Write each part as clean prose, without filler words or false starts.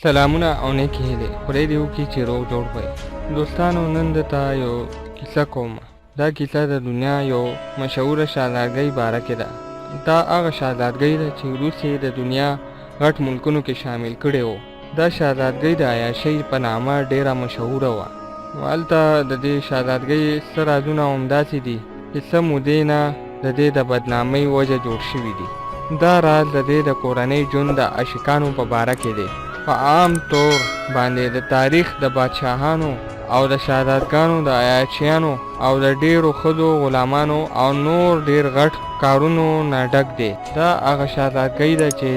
سلامونه او نیکې هیلې خدای دې وکړي چې روغ جوړ وئ. دوستانو نن درته یو کیسه کوم. دا کیسه د دنیا یو مشهوره شهزادګۍ باره کې ده. دا هغه شهزادګۍ ده چې روس یې د دنیا غټ ملکونو کې شامل کړی و. دا شهزادګۍ د عیاشۍ په نامه ډیره مشهوره وه. هلته د دې شهزادګۍ څه رازونه همداسې دي چې څه مودې نه د دې د بدنامۍ وجه جوړ شوي دي. دا راز د دې د کورنۍ ژوند د عاشقانو په باره کې دی. په عام طور باندې د تاریخ د بادشاهانو او د شهزادګانو د عیاشیانو او د ډیرو ښځو غلامانو او نور ډیر غټ کارونو نه ډک دی. دا هغه شهزادګۍ ده چې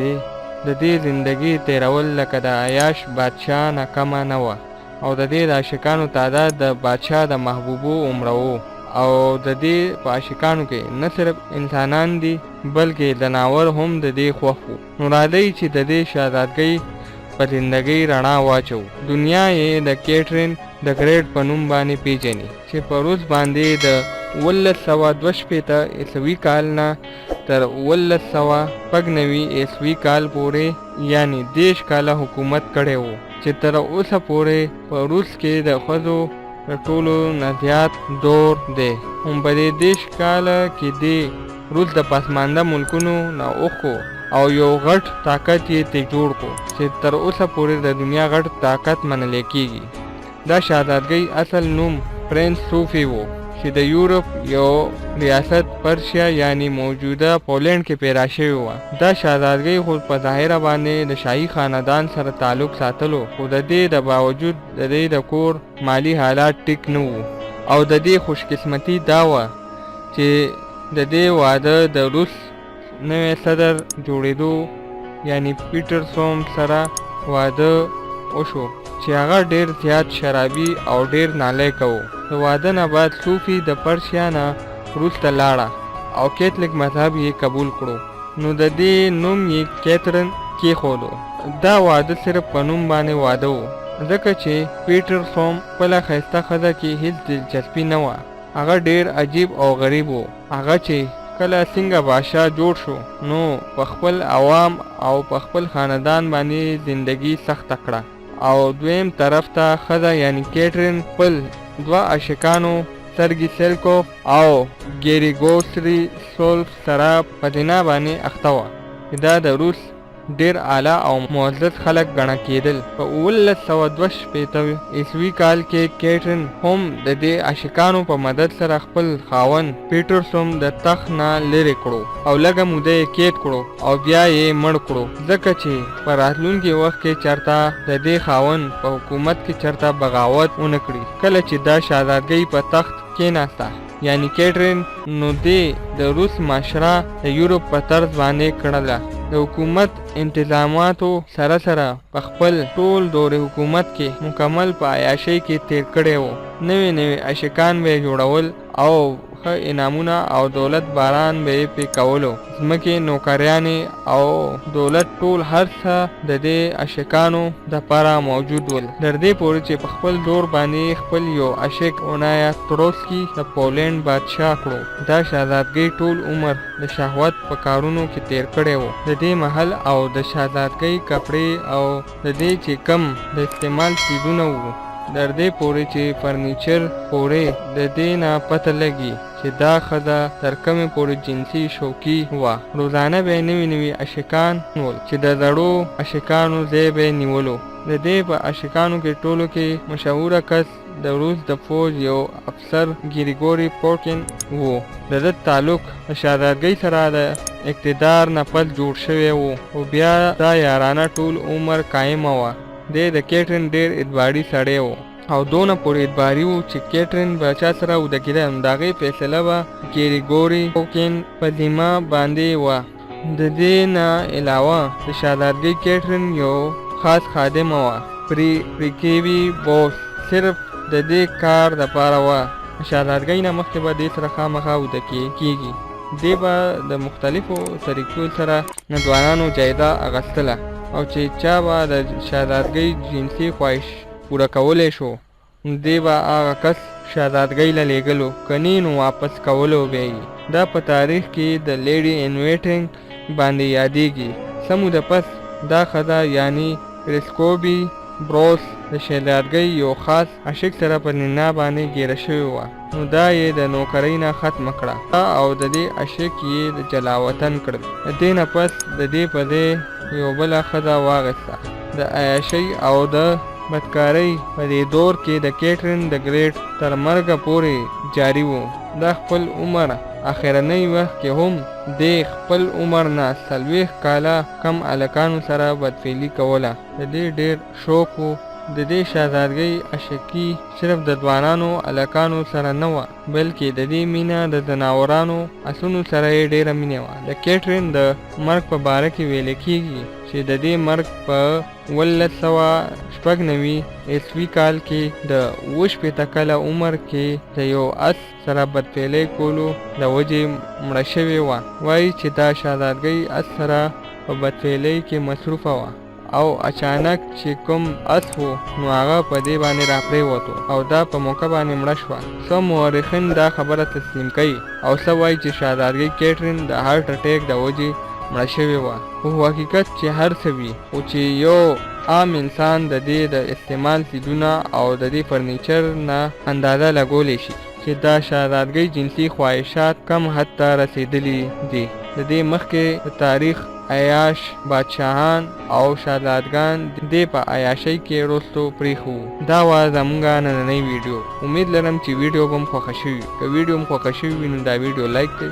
د دې زندگی تیرول لکه د عیاش بادشاه نه کمه نه وه او د دې د عاشقانو تعداد د بادشاه د محبوبو عمره و. او د دې په عاشقانو کې نه صرف انسانان دي بلکې ځناور هم د دې خوښ وو. نو راځئ چې د دې شهزادګۍ په زندګۍ رڼا واچو. دنیا یې د کیتھرین د گریٹ په نوم باندې پیژني چې په روس باندې د 1962 عیسوي کال نه تر 1995 عیسوي کال پورې یعنی 10 کاله حکومت کړی وو چې تر اوسه پورې په روس کې د ښځو د ټولو نه زیات دور دی. هم په دې 10 کاله کې دی روس د پسمانده ملکونو نه اوښو او یو غټ طاقت یې ته جوړ کو چې تر اوسه پورې د دنیا غټ طاقت منل کېږي. دا شهزادګۍ اصل نوم پرنس صوفي وو چې د یورپ یو ریاست پرشیا یعنی موجوده پولینډ کې پیدا شوی وه. دا شهزادګۍ خو په ظاهره باندې د شاهي خاندان سره تعلق ساتلو خو د دې د باوجود د دې د کور مالی حالات ټیک نه وو او د دې خوشقسمتي دا وه چې د دې واده د روس نوی صدر جوړېدو یعنی پیټرسوم سره واده وشو چې هغه ډیر زیات شرابي او ډیر نالیک و. د واده نه بعد صوفي د پرشیا نه روس ته لاړه او کیتھلیک مذهب یې قبول کړو. نو د دې نوم یې کیتھرین کېښودو. دا واده صرف په نوم باندې واده و ځکه چې پیټرسوم خپله ښایسته ښځه کې هیڅ دلچسپي نه وه. هغه ډیر عجیب او غریب و. هغه چې کله څنګه بادشاه جوړ شو نو په خپل عوام او په خپل خاندان باندې زندگی سخته کړه او دویم طرف ته ښځه یعنی کیتھرین خپل دوه عاشقانو سرګي سیلکوف او ګریګوسری سولف سره په زنا باندې اخته وه. دا د روس ډیر اعلی او معزز خلک ګڼه کېدل. په 1962 عیسوي کال کې کیتھرین هم د دې عاشقانو په مدد سره خپل خاوند پیټرسوم د تخت نه لرې کړو او لږه موده یې کیټ کړو او بیا یې مړ کړو ځکه چې په راتلونکي وخت کې چرته د دې خاوند په حکومت کې چرته بغاوت ونه کړي. کله چې دا شهزادګۍ په تخت کېناسته یعنی کیتھرین نو دې د روس معاشره د یورپ په طرز باندې کړله. د حکومت انتظاماتو سره سره په خپل ټول دور حکومت کې مکمل په عیاشۍ کې تیر کړی و. نوې عاشقان به یې جوړول او ښه انعامونه او دولت باران به یې پې کولو. ځمکې نوکریانې او دولت ټول هر څه د دې عاشقانو دپاره موجود ول تر دې پورې چې په خپل دور باندې خپل یو عاشق اونایاتروسکي د پولینډ بادشاه کړو. دا شهزادګۍ ټول عمر د شهوت په کارونو کې تیر کړی و. د دې محل او د شهزادګۍ کپړې او د دې چې کم د استعمال څیزونه وو در دې پورې چې فرنیچر پورې د دې نه پته لګي چې دا ښځه تر کومې پورې جنسي شوقي وه. روزانه به یې نوي عاشقان ول چې د زړو عاشقانو ځای به یې نیولو. د دې په عاشقانو کې ټولو کې مشهوره کس د روس د فوج یو افسر ګریګوري پورکین وو. د ده تعلق د شهزادګۍ سره د اقتدار نه پس جوړ شوی و او بیا دا یارانه ټول عمر قایمه وه. د کیتھرین ډیر ادباري سړی و او دونه پورې ادباري و چې کیتھرین به چا سره وده کېده د هغې فیصله به ګریګوري پورکین په ذمه باندې وه. د دې نه علاوه د شهزادګۍ کیتھرین یو خاص خادمه وه پریکیوي بوس صرف د دې کار دپاره وه. شهزادګۍ نه مخکې به دې سره خامخا وده کېږي. دې به د مختلفو طریقو سره نه ځوانانو جایزه اخیستله او چې چا به د شهزادګۍ جنسي خواهش پوره کولی شو دی به هغه کس شهزادګۍ له لیږلو کنی نو واپس کولو به یې. دا په تاریخ کې د لیډي ان ویټینګ باندې یادېږي. څه موده پس دا ښځه یعنی پریسکوبي بروس د شهزادګۍ یو خاص عاشق سره په ننا باندې ګیره شوې وه، نو دا یې د نوکرۍ نه ختمه کړه او د دې عاشق یې د جلاوطن کړل. د دې نه پس د دې په ځای یو بله ښځه واخیسته. د عیاشۍ او د بدکارۍ په دې دور کې د کیتھرین د گریٹ تر مرګه پورې جاری و. د خپل عمر اخرنی وخت کې هم د خپل عمر نه 40 کاله کم هلکانو سره بدفعلي کوله. د دې ډېر شوق و. د دې شهزادګۍ عاشقي صرف د ځوانانو هلکانو سره نه وه، بلکې د دې مینه د ځناورانو اسونو سره یې ډېره مینه وه. د کیتھرین د مرګ په باره کې ویل کېږي چې د دې مرګ په 1996 عیسوي کال کې د 28 کاله عمر کې د یو اس سره بدفعلۍ کولو د وجې مړه شوې وه. وایي چې دا شهزادګۍ اس سره په بدفعلۍ کې مصروفه وه او اچانک چې کوم اس و نو هغه په دې باندې راپرېوتو او دا په موقع باندې مړه شوه. څو مورخین دا خبره تسلیم کوي او څه وایي چې شهزادګۍ کیتھرین د هارټ اټیک د وجې مړه شوې وه. په حقیقت چې هر څه وي، خو چې یو عام انسان د دې د استعمال څیزونه او د دې فرنیچر نه اندازه لګولی شي چې دا شهزادګۍ جنسي خواهشات کم حد ته رسېدلي دي. د دې مخکې د تاریخ عیاش بادشاهان او شهزادګان دې په عیاشۍ کې وروستو پرېښو. دا وه زموږ نننۍ ویډیو. امید لرم چې ویډیو به مو خوښه شوي. که ویډیو مو خوښه شوي وي نو دا ویډیو لایک کړئ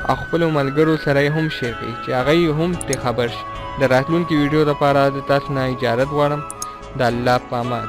او خپلو ملګرو سره یې هم شیر کړئ چې هغه یې هم ترې خبر شي. د راتلونکي ویډیو لپاره د تاسو نه اجازت غواړم. د الله په امان.